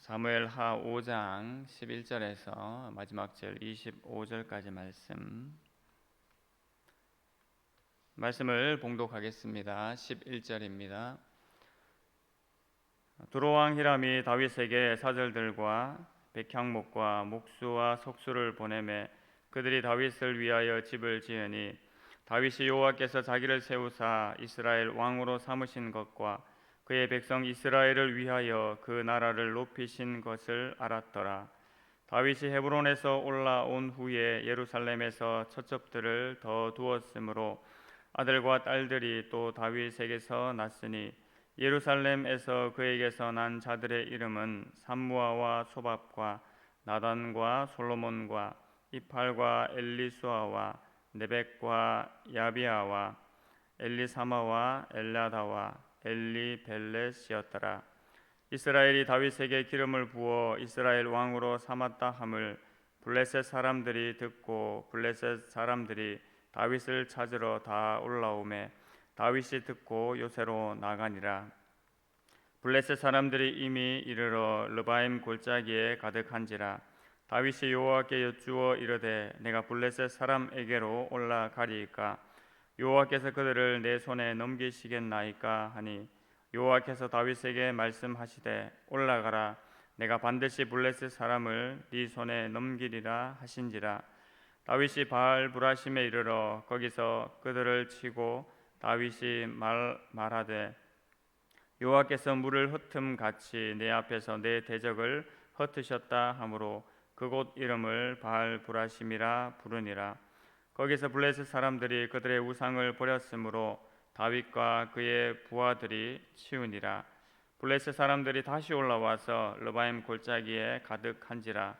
사무엘하 5장 11절에서 마지막 절 25절까지 말씀을 봉독하겠습니다. 11절입니다. 두로왕 히람이 다윗에게 사절들과 백향목과 목수와 석수를 보내매 그들이 다윗을 위하여 집을 지으니 다윗이 여호와께서 자기를 세우사 이스라엘 왕으로 삼으신 것과 그의 백성 이스라엘을 위하여 그 나라를 높이신 것을 알았더라. 다윗이 헤브론에서 올라온 후에 예루살렘에서 처첩들을 더 두었으므로 아들과 딸들이 또 다윗에게서 났으니 예루살렘에서 그에게서 난 자들의 이름은 삼무아와 소밥과 나단과 솔로몬과 이팔과 엘리수아와 네벡과 야비아와 엘리사마와 엘라다와 엘리벨렛이었더라. 이스라엘이 다윗에게 기름을 부어 이스라엘 왕으로 삼았다 함을 블레셋 사람들이 듣고 블레셋 사람들이 다윗을 찾으러 다 올라오매 다윗이 듣고 요새로 나가니라. 블레셋 사람들이 이미 이르러 르바임 골짜기에 가득한지라. 다윗이 여호와께 여쭈어 이르되 내가 블레셋 사람에게로 올라가리이까 여호와께서 그들을 내 손에 넘기시겠나이까 하니 여호와께서 다윗에게 말씀하시되 올라가라 내가 반드시 블레셋 사람을 네 손에 넘기리라 하신지라. 다윗이 바알 브라심에 이르러 거기서 그들을 치고 다윗이 말하되 여호와께서 물을 흩음 같이 내 앞에서 내 대적을 흩으셨다 하므로 그곳 이름을 바알 브라심이라 부르니라. 거기서 블레셋 사람들이 그들의 우상을 버렸으므로 다윗과 그의 부하들이 치우니라. 블레셋 사람들이 다시 올라와서 르바임 골짜기에 가득한지라.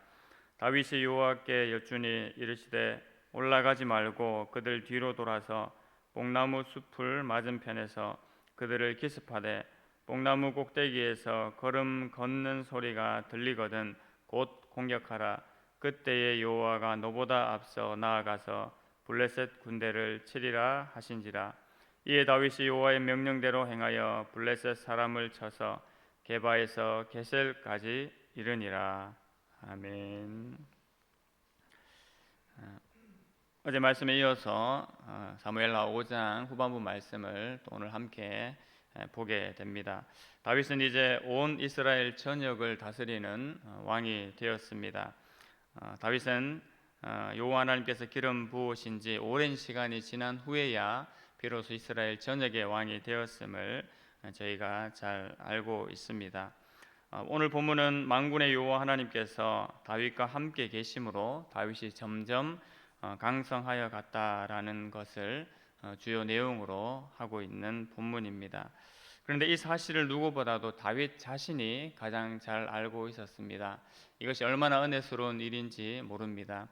다윗이 여호와께 여쭈니 이르시되 올라가지 말고 그들 뒤로 돌아서 뽕나무 숲을 맞은편에서 그들을 기습하되 뽕나무 꼭대기에서 걸음 걷는 소리가 들리거든 곧 공격하라. 그때에 여호와가 너보다 앞서 나아가서 블레셋 군대를 치리라 하신지라. 이에 다윗이 여호와의 명령대로 행하여 블레셋 사람을 쳐서 게바에서 게셀까지 이르니라. 아멘. 어제 말씀에 이어서 사무엘하 5장 후반부 말씀을 또 오늘 함께 보게 됩니다. 다윗은 이제 온 이스라엘 전역을 다스리는 왕이 되었습니다. 다윗은 여호와 하나님께서 기름 부으신 지 오랜 시간이 지난 후에야 비로소 이스라엘 전역의 왕이 되었음을 저희가 잘 알고 있습니다. 오늘 본문은 만군의 여호와 하나님께서 다윗과 함께 계심으로 다윗이 점점 강성하여 갔다라는 것을 주요 내용으로 하고 있는 본문입니다. 그런데 이 사실을 누구보다도 다윗 자신이 가장 잘 알고 있었습니다. 이것이 얼마나 은혜스러운 일인지 모릅니다.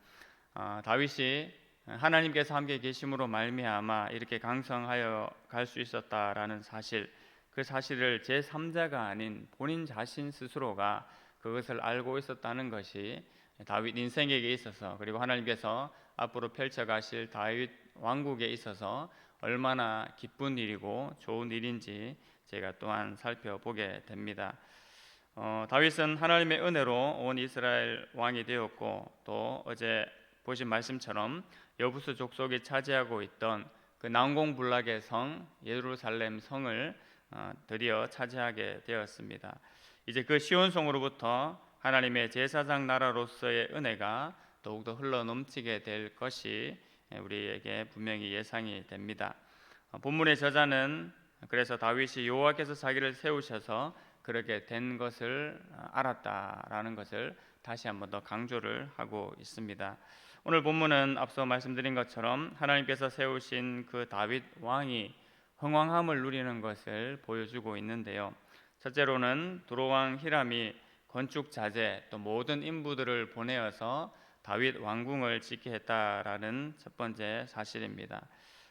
다윗이 하나님께서 함께 계심으로 말미암아 이렇게 강성하여 갈 수 있었다라는 사실, 그 사실을 제3자가 아닌 본인 자신 스스로가 그것을 알고 있었다는 것이 다윗 인생에게 있어서 그리고 하나님께서 앞으로 펼쳐가실 다윗 왕국에 있어서 얼마나 기쁜 일이고 좋은 일인지 제가 또한 살펴보게 됩니다. 다윗은 하나님의 은혜로 온 이스라엘 왕이 되었고 또 어제 보신 말씀처럼 여부수 족속이 차지하고 있던 그 난공불락의 성 예루살렘 성을 드디어 차지하게 되었습니다. 이제 그 시온성으로부터 하나님의 제사장 나라로서의 은혜가 더욱더 흘러넘치게 될 것이 우리에게 분명히 예상이 됩니다. 본문의 저자는 그래서 다윗이 여호와께서 자기를 세우셔서 그렇게 된 것을 알았다라는 것을 다시 한번 더 강조를 하고 있습니다. 오늘 본문은 앞서 말씀드린 것처럼 하나님께서 세우신 그 다윗 왕이 흥왕함을 누리는 것을 보여주고 있는데요. 첫째로는 두로왕 히람이 건축 자재 또 모든 인부들을 보내어서 다윗 왕궁을 짓게 했다라는 첫 번째 사실입니다.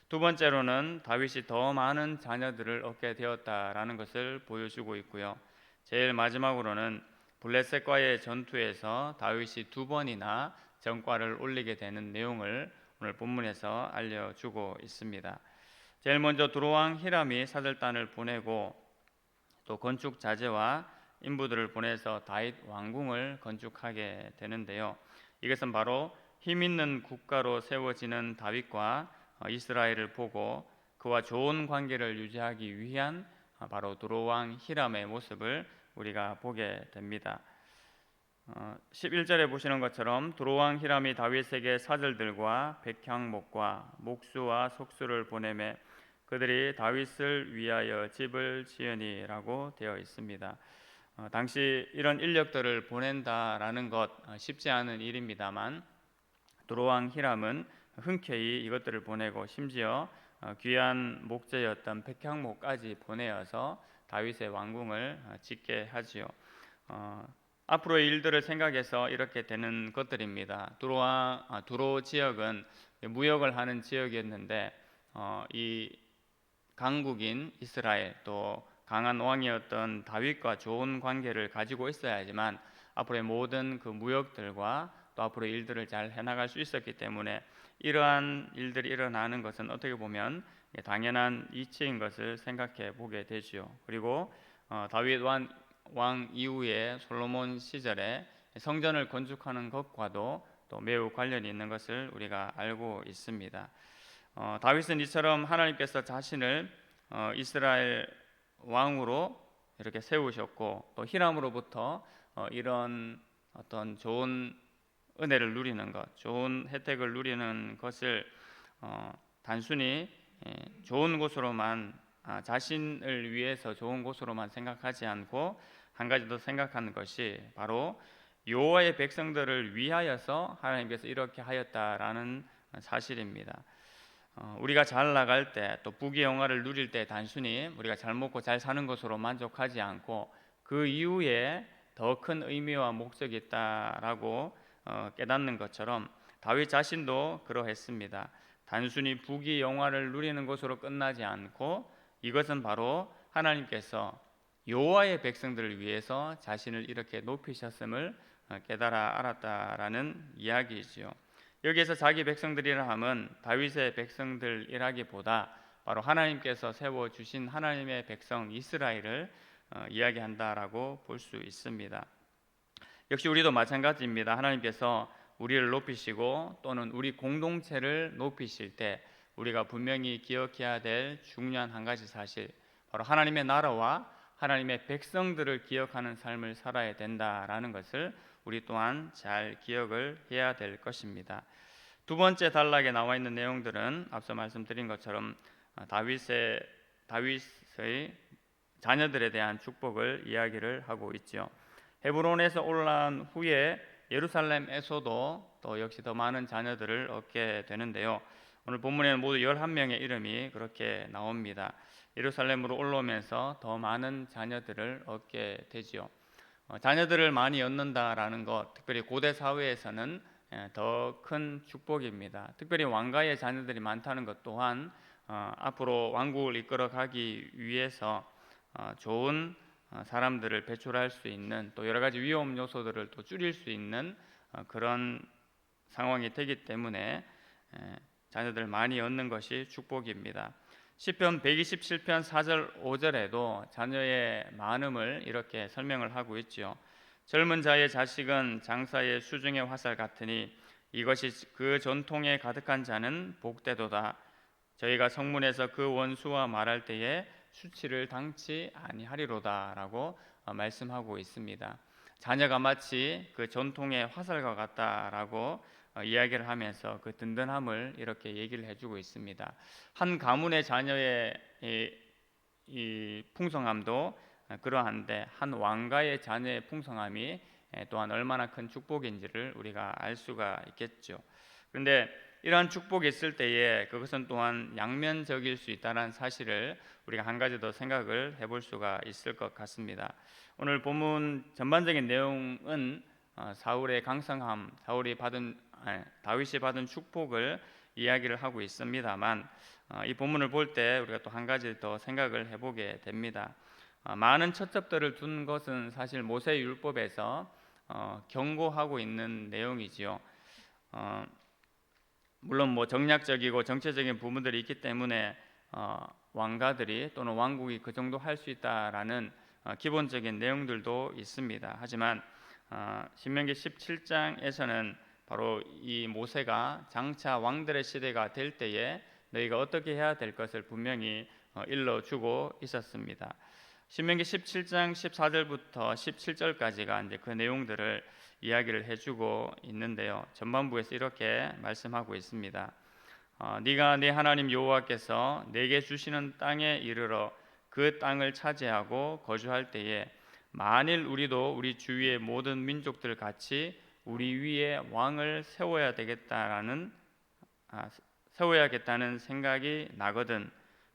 두 번째로는 다윗이 더 많은 자녀들을 얻게 되었다라는 것을 보여주고 있고요. 제일 마지막으로는 블레셋과의 전투에서 다윗이 두 번이나 전과를 올리게 되는 내용을 오늘 본문에서 알려주고 있습니다. 제일 먼저 두로왕 히람이 사절단을 보내고 또 건축 자재와 인부들을 보내서 다윗 왕궁을 건축하게 되는데요. 이것은 바로 힘 있는 국가로 세워지는 다윗과 이스라엘을 보고 그와 좋은 관계를 유지하기 위한 바로 두로왕 히람의 모습을 우리가 보게 됩니다. 11절에 보시는 것처럼 두로왕 히람이 다윗에게 사절들과 백향목과 목수와 속수를 보내매 그들이 다윗을 위하여 집을 지으니라고 되어 있습니다. 당시 이런 인력들을 보낸다라는 것 쉽지 않은 일입니다만 두로왕 히람은 흔쾌히 이것들을 보내고 심지어 귀한 목재였던 백향목까지 보내어서 다윗의 왕궁을 짓게 하지요. 앞으로의 일들을 생각해서 이렇게 되는 것들입니다. 두로 지역은 무역을 하는 지역이었는데 이 강국인 이스라엘 또 강한 왕이었던 다윗과 좋은 관계를 가지고 있어야지만 앞으로의 모든 그 무역들과 또 앞으로의 일들을 잘 해나갈 수 있었기 때문에 이러한 일들이 일어나는 것은 어떻게 보면 당연한 이치인 것을 생각해 보게 되지요. 그리고 다윗 왕 이후에 솔로몬 시절에 성전을 건축하는 것과도 또 매우 관련이 있는 것을 우리가 알고 있습니다. 다윗은 이처럼 하나님께서 자신을 이스라엘 왕으로 이렇게 세우셨고 또 히람으로부터 이런 어떤 좋은 은혜를 누리는 것, 좋은 혜택을 누리는 것을 단순히 좋은 곳으로만 자신을 위해서 좋은 곳으로만 생각하지 않고 한 가지 더 생각하는 것이 바로 여호와의 백성들을 위하여서 하나님께서 이렇게 하였다라는 사실입니다. 우리가 잘 나갈 때 또 부귀 영화를 누릴 때 단순히 우리가 잘 먹고 잘 사는 것으로 만족하지 않고 그 이후에 더 큰 의미와 목적이 있다라고 깨닫는 것처럼 다윗 자신도 그러했습니다. 단순히 부귀 영화를 누리는 것으로 끝나지 않고 이것은 바로 하나님께서 여호와의 백성들을 위해서 자신을 이렇게 높이셨음을 깨달아 알았다라는 이야기이지요. 여기에서 자기 백성들이라 함은 다윗의 백성들이라기보다 바로 하나님께서 세워주신 하나님의 백성 이스라엘을 이야기한다라고 볼 수 있습니다. 역시 우리도 마찬가지입니다. 하나님께서 우리를 높이시고 또는 우리 공동체를 높이실 때 우리가 분명히 기억해야 될 중요한 한 가지 사실, 바로 하나님의 나라와 하나님의 백성들을 기억하는 삶을 살아야 된다라는 것을 우리 또한 잘 기억을 해야 될 것입니다. 두 번째 단락에 나와 있는 내용들은 앞서 말씀드린 것처럼 다윗의 자녀들에 대한 축복을 이야기를 하고 있죠. 헤브론에서 올라온 후에 예루살렘에서도 또 역시 더 많은 자녀들을 얻게 되는데요. 오늘 본문에는 모두 11명의 이름이 그렇게 나옵니다. 예루살렘으로 올라오면서 더 많은 자녀들을 얻게 되지요. 자녀들을 많이 얻는다라는 것, 특별히 고대 사회에서는 더 큰 축복입니다. 특별히 왕가의 자녀들이 많다는 것 또한 앞으로 왕국을 이끌어가기 위해서 좋은 사람들을 배출할 수 있는 또 여러 가지 위험 요소들을 또 줄일 수 있는 그런 상황이 되기 때문에 자녀들 많이 얻는 것이 축복입니다. 시편 127편 4절 5절에도 자녀의 많음을 이렇게 설명을 하고 있죠. 젊은 자의 자식은 장사의 수중의 화살 같으니 이것이 그 전통에 가득한 자는 복되도다. 저희가 성문에서 그 원수와 말할 때에 수치를 당치 아니하리로다라고 말씀하고 있습니다. 자녀가 마치 그 전통의 화살과 같다라고 이야기를 하면서 그 든든함을 이렇게 얘기를 해주고 있습니다. 한 가문의 자녀의 이 풍성함도 그러한데 한 왕가의 자녀의 풍성함이 또한 얼마나 큰 축복인지를 우리가 알 수가 있겠죠. 그런데 이러한 축복이 있을 때에 그것은 또한 양면적일 수 있다는 사실을 우리가 한 가지 더 생각을 해볼 수가 있을 것 같습니다. 오늘 본문 전반적인 내용은 사울의 강성함, 다윗이 받은 축복을 이야기를 하고 있습니다만 이 본문을 볼 때 우리가 또 한 가지 더 생각을 해보게 됩니다. 많은 처첩들을 둔 것은 사실 모세율법에서 경고하고 있는 내용이지요. 물론 뭐 정략적이고 정체적인 부분들이 있기 때문에 왕가들이 또는 왕국이 그 정도 할 수 있다라는 기본적인 내용들도 있습니다. 하지만 신명기 17장에서는 바로 이 모세가 장차 왕들의 시대가 될 때에 너희가 어떻게 해야 될 것을 분명히 일러주고 있었습니다. 신명기 17장 14절부터 17절까지가 이제 그 내용들을 이야기를 해주고 있는데요. 전반부에서 이렇게 말씀하고 있습니다. 네가 네 하나님 여호와께서 내게 주시는 땅에 이르러 그 땅을 차지하고 거주할 때에 만일 우리도 우리 주위의 모든 민족들 같이 우리 위에 왕을 세워야겠다는 생각이 나거든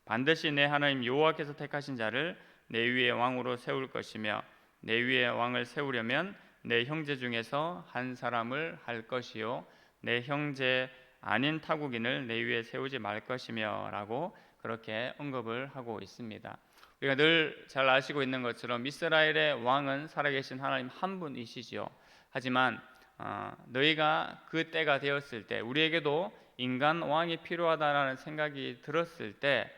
반드시 내 하나님 여호와께서 택하신 자를 내 위에 왕으로 세울 것이며 내 위에 왕을 세우려면 내 형제 중에서 한 사람을 할 것이요 내 형제 아닌 타국인을 내 위에 세우지 말 것이며 라고 그렇게 언급을 하고 있습니다. 우리가 늘 잘 아시고 있는 것처럼 이스라엘의 왕은 살아계신 하나님 한 분이시죠. 하지만 너희가 그 때가 되었을 때 우리에게도 인간 왕이 필요하다라는 생각이 들었을 때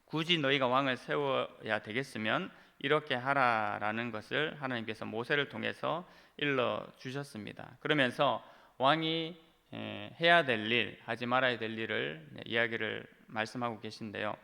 굳이 너희가 왕을 세워야 되겠으면 이렇게 하라라는 것을 하나님께서 모세를 통해서 일러 주셨습니다. 그러면서 왕이 해야 될 일, 하지 말아야 될 일을 이야기를 말씀하고 계신데요.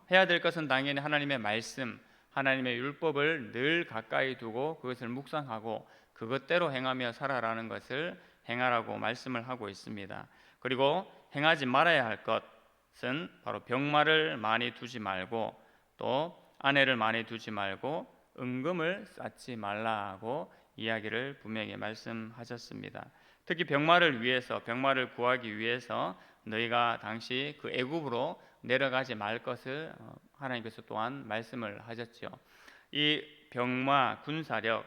해야 될 것은 당연히 하나님의 말씀, 하나님의 율법을 늘 가까이 두고 그것을 묵상하고 그것대로 행하며 살아라는 것을 행하라고 말씀을 하고 있습니다. 그리고 행하지 말아야 할 것은 바로 병마를 많이 두지 말고 또 아내를 많이 두지 말고 은금을 쌓지 말라고 이야기를 분명히 말씀하셨습니다. 특히 병마를 구하기 위해서 너희가 당시 그 애굽으로 내려가지 말 것을 하나님께서 또한 말씀을 하셨죠. 이 병마, 군사력,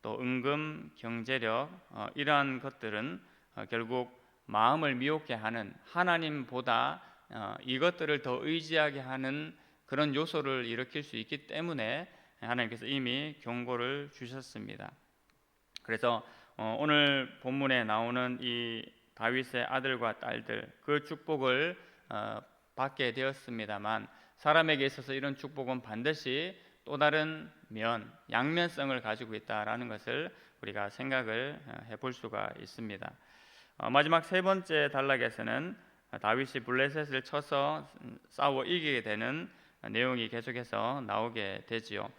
또 은금, 경제력 이러한 것들은 결국 마음을 미혹게 하는 하나님보다 이것들을 더 의지하게 하는 그런 요소를 일으킬 수 있기 때문에 하나님께서 이미 경고를 주셨습니다. 그래서 오늘 본문에 나오는 이 다윗의 아들과 딸들 그 축복을 받게 되었습니다만 사람에게 있어서 이런 축복은 반드시 또 다른 양면성을 가지고 있다라는 것을 우리가 생각을 해볼 수가 있습니다. 마지막 세 번째 단락에서는 다윗이 블레셋을 쳐서 싸워 이기게 되는 내용이 계속해서 나오게 되지요.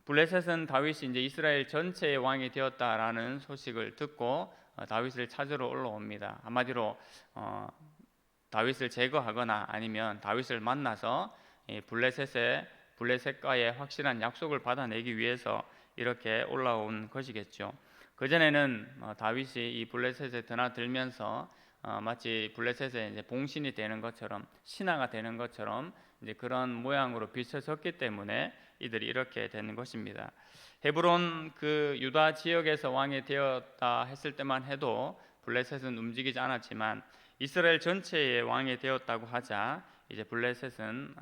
블레셋은 다윗이 이제 이스라엘 전체의 왕이 되었다라는 소식을 듣고 다윗을 찾으러 올라옵니다. 한마디로 다윗을 제거하거나 아니면 다윗을 만나서 블레셋과의 확실한 약속을 받아내기 위해서 이렇게 올라온 것이겠죠. 그전에는 다윗이 이 블레셋에 드나들면서 마치 블레셋의 이제 봉신이 되는 것처럼 신하가 되는 것처럼 이제 그런 모양으로 비춰졌기 때문에 이들이 이렇게 되는 것입니다. 헤브론 그 유다 지역에서 왕이 되었다 했을 때만 해도 블레셋은 움직이지 않았지만 이스라엘 전체의 왕이 되었다고 하자 이제 블레셋은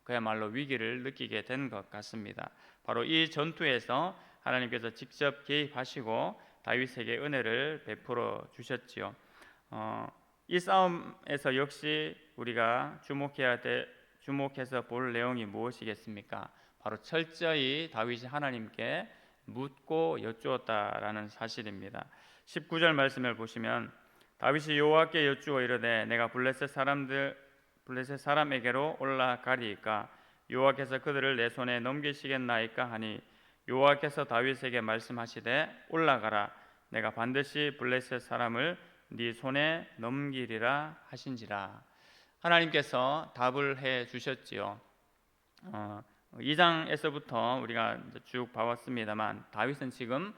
그야말로 위기를 느끼게 된 것 같습니다. 바로 이 전투에서 하나님께서 직접 개입하시고 다윗에게 은혜를 베풀어 주셨지요. 이 싸움에서 역시 우리가 주목해서 볼 내용이 무엇이겠습니까? 바로 철저히 다윗이 하나님께 묻고 여쭈었다라는 사실입니다. 19절 말씀을 보시면 다윗이 여호와께 여쭈어 이르되 내가 블레셋 사람에게로 올라가리이까 여호와께서 그들을 내 손에 넘기시겠나이까 하니 여호와께서 다윗에게 말씀하시되 올라가라 내가 반드시 블레셋 사람을 네 손에 넘기리라 하신지라. 하나님께서 답을 해 주셨지요. 2장에서부터 우리가 쭉 봐왔습니다만 다윗은 지금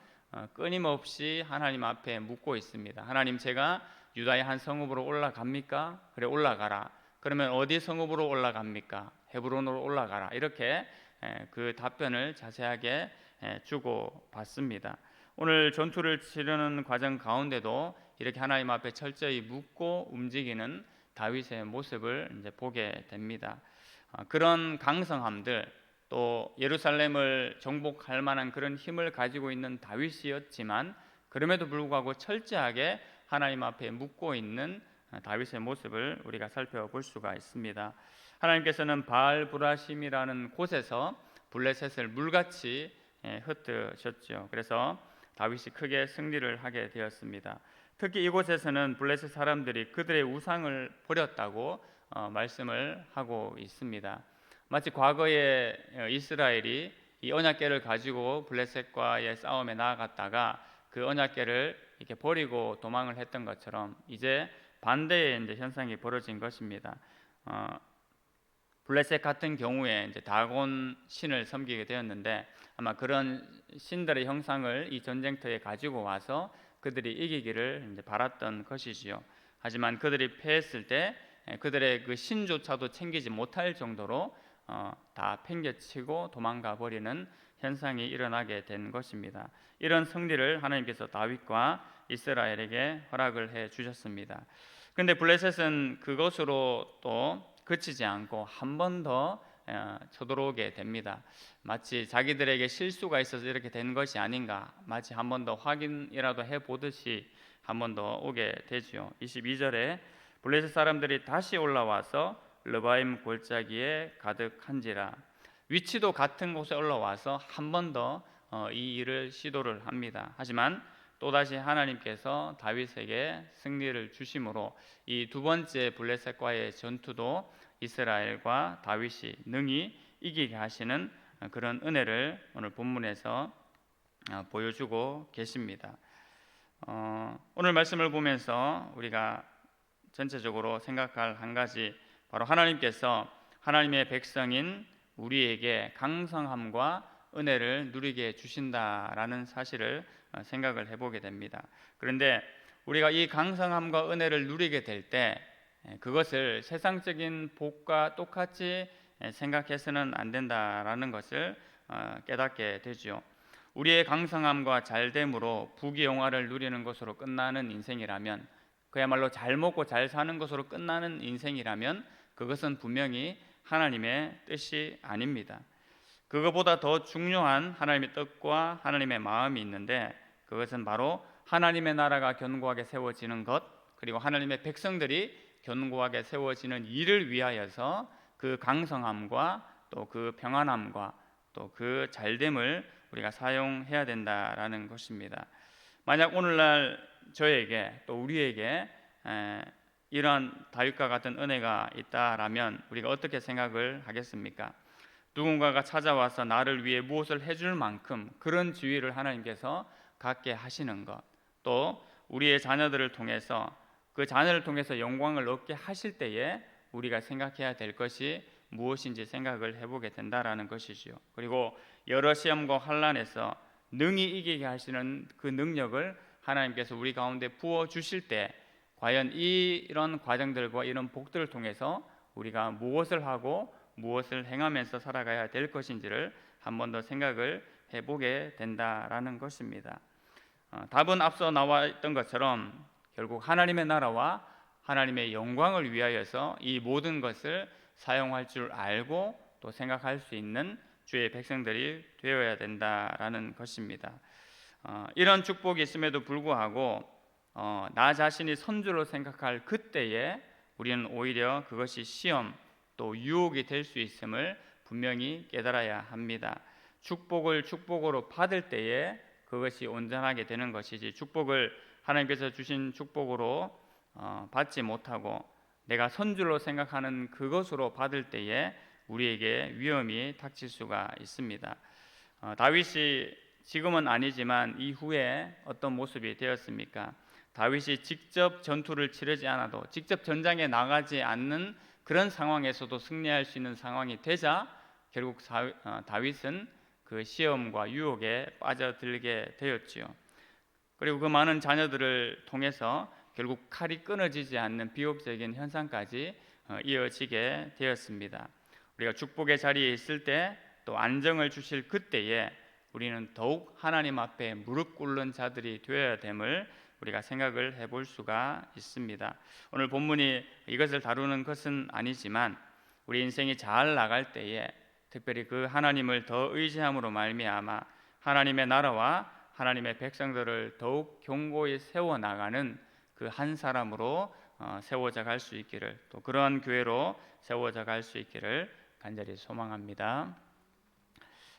끊임없이 하나님 앞에 묻고 있습니다. 하나님, 제가 유다의 한 성읍으로 올라갑니까? 그래, 올라가라. 그러면 어디 성읍으로 올라갑니까? 헤브론으로 올라가라. 이렇게 그 답변을 자세하게 주고 받습니다. 오늘 전투를 치르는 과정 가운데도 이렇게 하나님 앞에 철저히 묻고 움직이는 다윗의 모습을 이제 보게 됩니다. 그런 강성함들, 또 예루살렘을 정복할 만한 그런 힘을 가지고 있는 다윗이었지만 그럼에도 불구하고 철저하게 하나님 앞에 묻고 있는 다윗의 모습을 우리가 살펴볼 수가 있습니다. 하나님께서는 바알브라심이라는 곳에서 블레셋을 물같이 흩으셨죠. 그래서 다윗이 크게 승리를 하게 되었습니다. 특히 이곳에서는 블레셋 사람들이 그들의 우상을 버렸다고 말씀을 하고 있습니다. 마치 과거에 이스라엘이 이 언약궤를 가지고 블레셋과의 싸움에 나아갔다가 그 언약궤를 이렇게 버리고 도망을 했던 것처럼 이제 반대의 이제 현상이 벌어진 것입니다. 블레셋 같은 경우에 이제 다곤 신을 섬기게 되었는데 아마 그런 신들의 형상을 이 전쟁터에 가지고 와서 그들이 이기기를 이제 바랐던 것이지요. 하지만 그들이 패했을 때 그들의 그 신조차도 챙기지 못할 정도로 다 팽개치고 도망가 버리는 현상이 일어나게 된 것입니다. 이런 승리를 하나님께서 다윗과 이스라엘에게 허락을 해 주셨습니다. 그런데 블레셋은 그것으로 또 그치지 않고 한 번 더 쳐들어오게 됩니다. 마치 자기들에게 실수가 있어서 이렇게 된 것이 아닌가, 마치 한 번 더 확인이라도 해보듯이 한 번 더 오게 되죠. 22절에 블레셋 사람들이 다시 올라와서 르바임 골짜기에 가득한지라. 위치도 같은 곳에 올라와서 한 번 더 이 일을 시도를 합니다. 하지만 또다시 하나님께서 다윗에게 승리를 주심으로 이 두 번째 블레셋과의 전투도 이스라엘과 다윗이 능히 이기게 하시는 그런 은혜를 오늘 본문에서 보여주고 계십니다. 오늘 말씀을 보면서 우리가 전체적으로 생각할 한 가지, 바로 하나님께서 하나님의 백성인 우리에게 강성함과 은혜를 누리게 주신다라는 사실을 생각을 해보게 됩니다. 그런데 우리가 이 강성함과 은혜를 누리게 될 때 그것을 세상적인 복과 똑같이 생각해서는 안 된다라는 것을 깨닫게 되죠. 우리의 강성함과 잘됨으로 부귀영화를 누리는 것으로 끝나는 인생이라면, 그야말로 잘 먹고 잘 사는 것으로 끝나는 인생이라면 그것은 분명히 하나님의 뜻이 아닙니다. 그것보다 더 중요한 하나님의 뜻과 하나님의 마음이 있는데, 그것은 바로 하나님의 나라가 견고하게 세워지는 것, 그리고 하나님의 백성들이 견고하게 세워지는 일을 위하여서 그 강성함과 또 그 평안함과 또 그 잘됨을 우리가 사용해야 된다라는 것입니다. 만약 오늘날 저에게 또 우리에게 이러한 다윗과 같은 은혜가 있다라면 우리가 어떻게 생각을 하겠습니까? 누군가가 찾아와서 나를 위해 무엇을 해줄 만큼 그런 지위를 하나님께서 갖게 하시는 것, 또 우리의 자녀들을 통해서 그 자녀를 통해서 영광을 얻게 하실 때에 우리가 생각해야 될 것이 무엇인지 생각을 해보게 된다라는 것이지요. 그리고 여러 시험과 환난에서 능히 이기게 하시는 그 능력을 하나님께서 우리 가운데 부어 주실 때 과연 이런 과정들과 이런 복들을 통해서 우리가 무엇을 하고 무엇을 행하면서 살아가야 될 것인지를 한 번 더 생각을 해보게 된다라는 것입니다. 답은 앞서 나와 있던 것처럼 결국 하나님의 나라와 하나님의 영광을 위하여서 이 모든 것을 사용할 줄 알고 또 생각할 수 있는 주의 백성들이 되어야 된다라는 것입니다. 이런 축복이 있음에도 불구하고 나 자신이 선주로 생각할 그때에 우리는 오히려 그것이 시험 또 유혹이 될 수 있음을 분명히 깨달아야 합니다. 축복을 축복으로 받을 때에 그것이 온전하게 되는 것이지, 축복을 하나님께서 주신 축복으로 받지 못하고 내가 선줄로 생각하는 그것으로 받을 때에 우리에게 위험이 닥칠 수가 있습니다. 다윗이 지금은 아니지만 이후에 어떤 모습이 되었습니까? 다윗이 직접 전투를 치르지 않아도, 직접 전장에 나가지 않는 그런 상황에서도 승리할 수 있는 상황이 되자 결국 다윗은 그 시험과 유혹에 빠져들게 되었지요. 그리고 그 많은 자녀들을 통해서 결국 칼이 끊어지지 않는 비극적인 현상까지 이어지게 되었습니다. 우리가 축복의 자리에 있을 때 또 안정을 주실 그때에 우리는 더욱 하나님 앞에 무릎 꿇는 자들이 되어야 됨을 우리가 생각을 해볼 수가 있습니다. 오늘 본문이 이것을 다루는 것은 아니지만 우리 인생이 잘 나갈 때에 특별히 그 하나님을 더 의지함으로 말미암아 하나님의 나라와 하나님의 백성들을 더욱 견고히 세워나가는 그 한 사람으로 세워져 갈 수 있기를, 또 그러한 교회로 세워져 갈 수 있기를 간절히 소망합니다.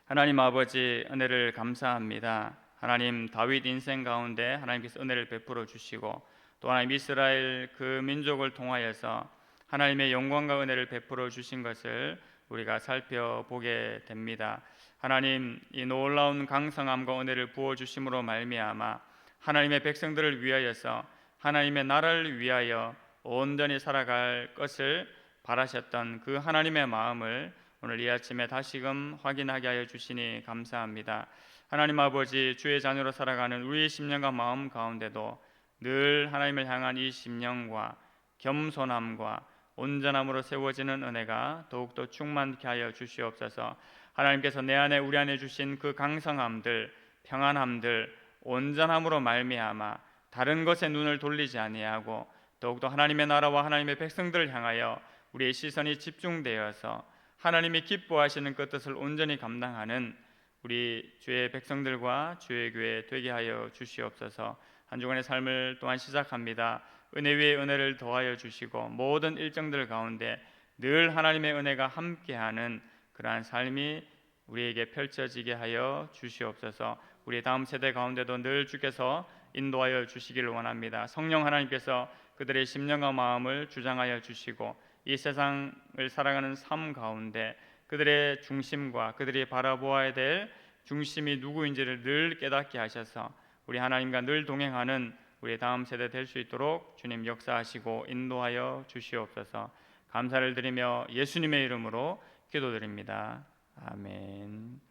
하나님 아버지, 은혜를 감사합니다. 하나님, 다윗 인생 가운데 하나님께서 은혜를 베풀어 주시고, 또 하나님 이스라엘 그 민족을 통하여서 하나님의 영광과 은혜를 베풀어 주신 것을 우리가 살펴보게 됩니다. 하나님, 이 놀라운 강성함과 은혜를 부어 주심으로 말미암아 하나님의 백성들을 위하여서, 하나님의 나라를 위하여 온전히 살아갈 것을 바라셨던 그 하나님의 마음을 오늘 이 아침에 다시금 확인하게 하여 주시니 감사합니다. 하나님 아버지, 주의 자녀로 살아가는 우리의 심령과 마음 가운데도 늘 하나님을 향한 이 심령과 겸손함과 온전함으로 세워지는 은혜가 더욱더 충만케 하여 주시옵소서. 하나님께서 내 안에 우리 안에 주신 그 강성함들, 평안함들, 온전함으로 말미암아 다른 것에 눈을 돌리지 아니하고 더욱더 하나님의 나라와 하나님의 백성들을 향하여 우리의 시선이 집중되어서 하나님이 기뻐하시는 그 뜻을 온전히 감당하는 우리 주의 백성들과 주의 교회 되게 하여 주시옵소서. 한 주간의 삶을 또한 시작합니다. 은혜 위에 은혜를 더하여 주시고 모든 일정들 가운데 늘 하나님의 은혜가 함께하는 그러한 삶이 우리에게 펼쳐지게 하여 주시옵소서. 우리 다음 세대 가운데도 늘 주께서 인도하여 주시기를 원합니다. 성령 하나님께서 그들의 심령과 마음을 주장하여 주시고 이 세상을 살아가는 삶 가운데 그들의 중심과 그들이 바라보아야 될 중심이 누구인지를 늘 깨닫게 하셔서 우리 하나님과 늘 동행하는 우리 다음 세대 될 수 있도록 주님 역사하시고 인도하여 주시옵소서. 감사를 드리며 예수님의 이름으로 기도드립니다. 아멘.